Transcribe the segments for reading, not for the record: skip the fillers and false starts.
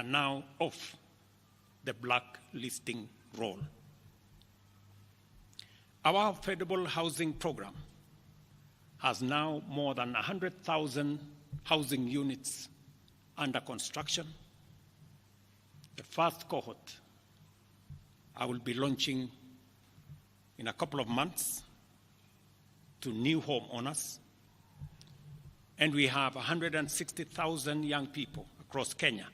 now off the blacklisting roll. Our affordable housing program has now more than 100,000 housing units under construction. The first cohort I will be launching in a couple of months to new homeowners. And we have 160,000 young people across Kenya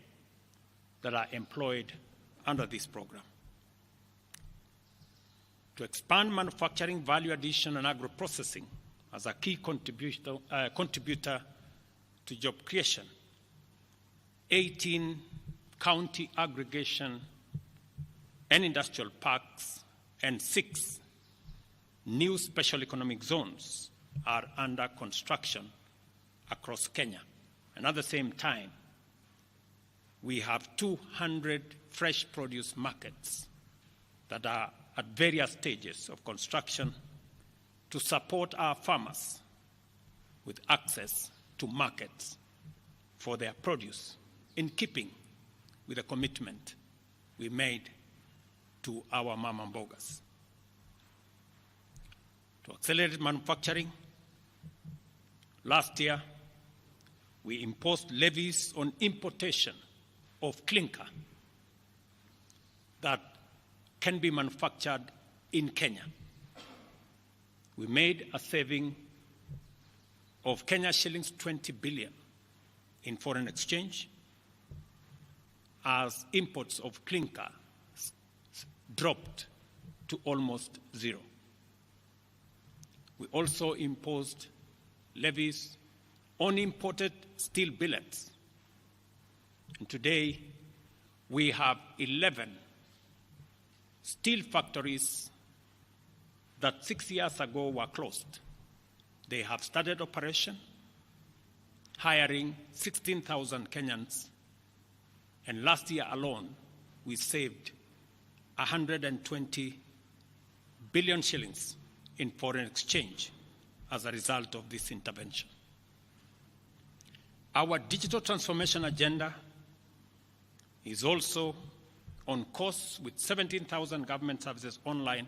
that are employed under this program. To expand manufacturing, value addition, and agro-processing as a key contributor to job creation, 18 county aggregation and industrial parks and 6 new special economic zones are under construction across Kenya. And at the same time, we have 200 fresh produce markets that are at various stages of construction to support our farmers with access to markets for their produce, in keeping with the commitment we made to our mama mbogas. To accelerate manufacturing, last year we imposed levies on importation of clinker that can be manufactured in Kenya. We made a saving of Kenya shillings 20 billion in foreign exchange as imports of clinker dropped to almost zero. We also imposed levies on imported steel billets. And today, we have 11 steel factories that 6 years ago were closed. They have started operation, hiring 16,000 Kenyans. And last year alone, we saved 120 billion shillings in foreign exchange as a result of this intervention. Our digital transformation agenda is also on course with 17,000 government services online,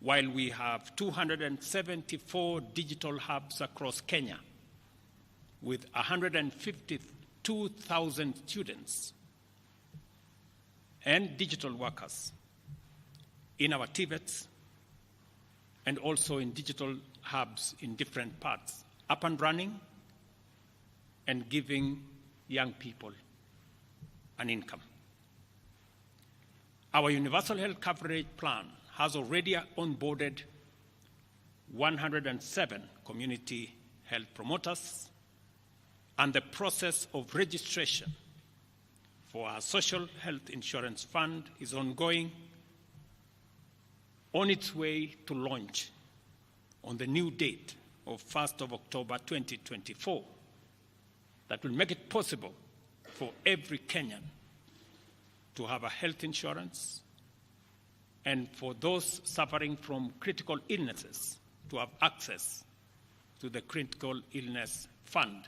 while we have 274 digital hubs across Kenya with 152,000 students and digital workers in our TVETs and also in digital hubs in different parts, up and running and giving young people an income. Our universal health coverage plan has already onboarded 107 community health promoters, and the process of registration for our social health insurance fund is ongoing, on its way to launch on the new date of 1st of October 2024 that will make it possible for every Kenyan to have a health insurance and for those suffering from critical illnesses to have access to the critical illness fund,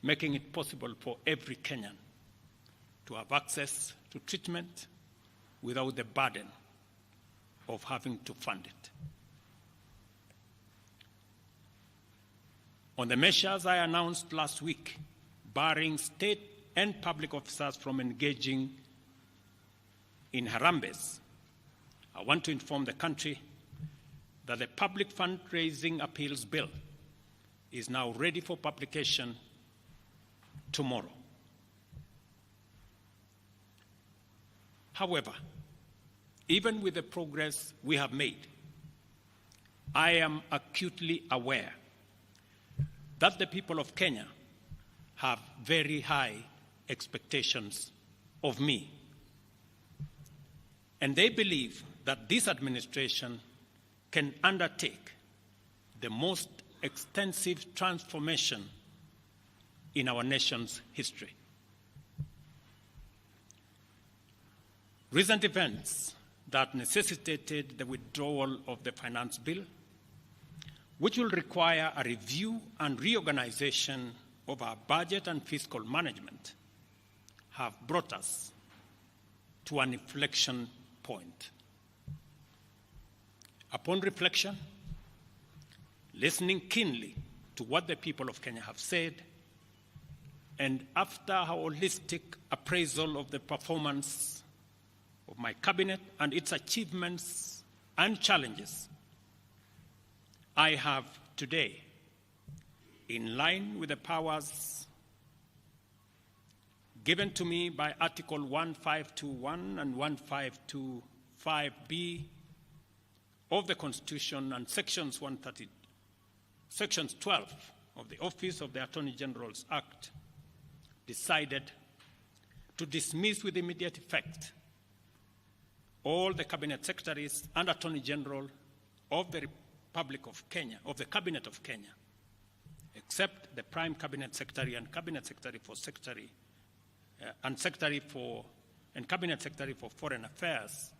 making it possible for every Kenyan to have access to treatment without the burden of having to fund it. On the measures I announced last week, barring state and public officers from engaging in Harambes, I want to inform the country that the Public Fundraising Appeals Bill is now ready for publication tomorrow. However, even with the progress we have made, I am acutely aware that the people of Kenya have very high expectations of me. And they believe that this administration can undertake the most extensive transformation in our nation's history. Recent events that necessitated the withdrawal of the finance bill, which will require a review and reorganization of our budget and fiscal management, have brought us to an inflection point. Upon reflection, listening keenly to what the people of Kenya have said, and after a holistic appraisal of the performance of my cabinet and its achievements and challenges, I have today, in line with the powers given to me by Article 1521 and 1525B of the Constitution and Sections 12 of the Office of the Attorney General's Act, decided to dismiss with immediate effect all the Cabinet Secretaries and Attorney General of the Republic of Kenya, of the Cabinet of Kenya, except the Prime Cabinet Secretary and Cabinet Secretary for Cabinet Secretary for Foreign Affairs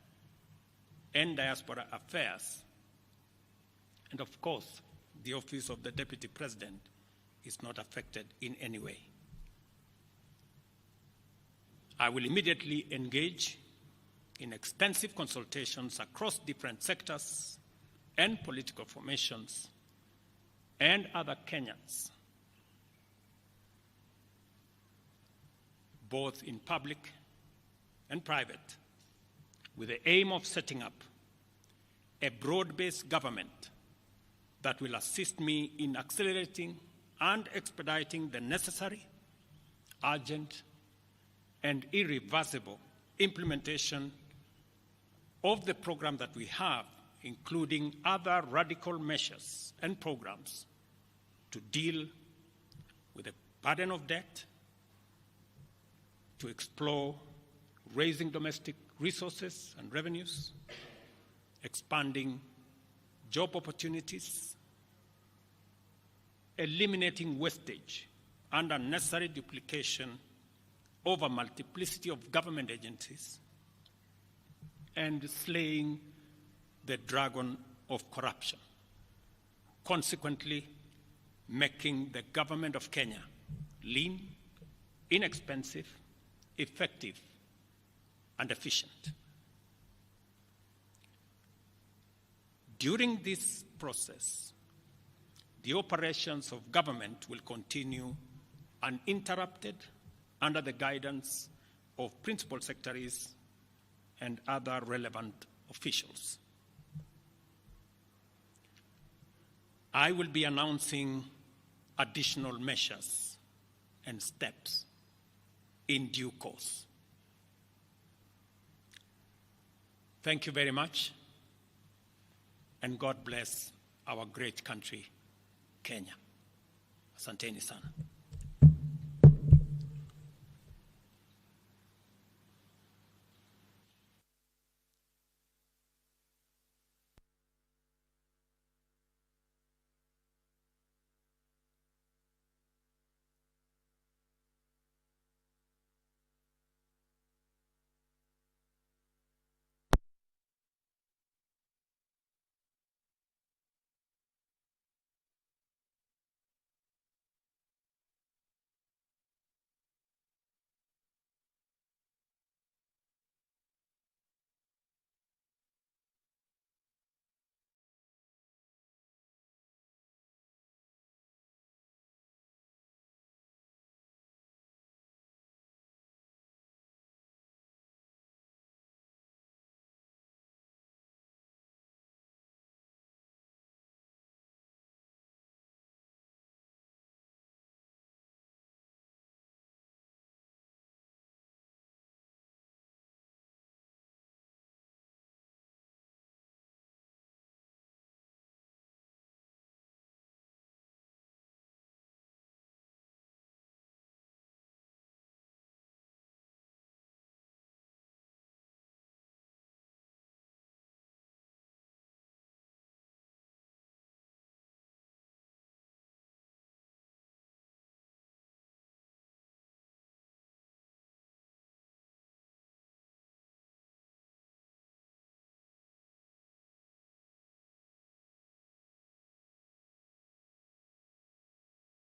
and Diaspora Affairs. And of course, the Office of the Deputy President is not affected in any way. I will immediately engage in extensive consultations across different sectors and political formations and other Kenyans, both in public and private, with the aim of setting up a broad-based government that will assist me in accelerating and expediting the necessary, urgent, and irreversible implementation of the program that we have, including other radical measures and programs to deal with the burden of debt, to explore raising domestic resources and revenues, expanding job opportunities, eliminating wastage and unnecessary duplication of a multiplicity of government agencies, and slaying the dragon of corruption, consequently making the government of Kenya lean, inexpensive, effective, and efficient. During this process, the operations of government will continue uninterrupted under the guidance of principal secretaries and other relevant officials. I will be announcing additional measures and steps in due course. Thank you very much, and God bless our great country, Kenya. Asanteni sana.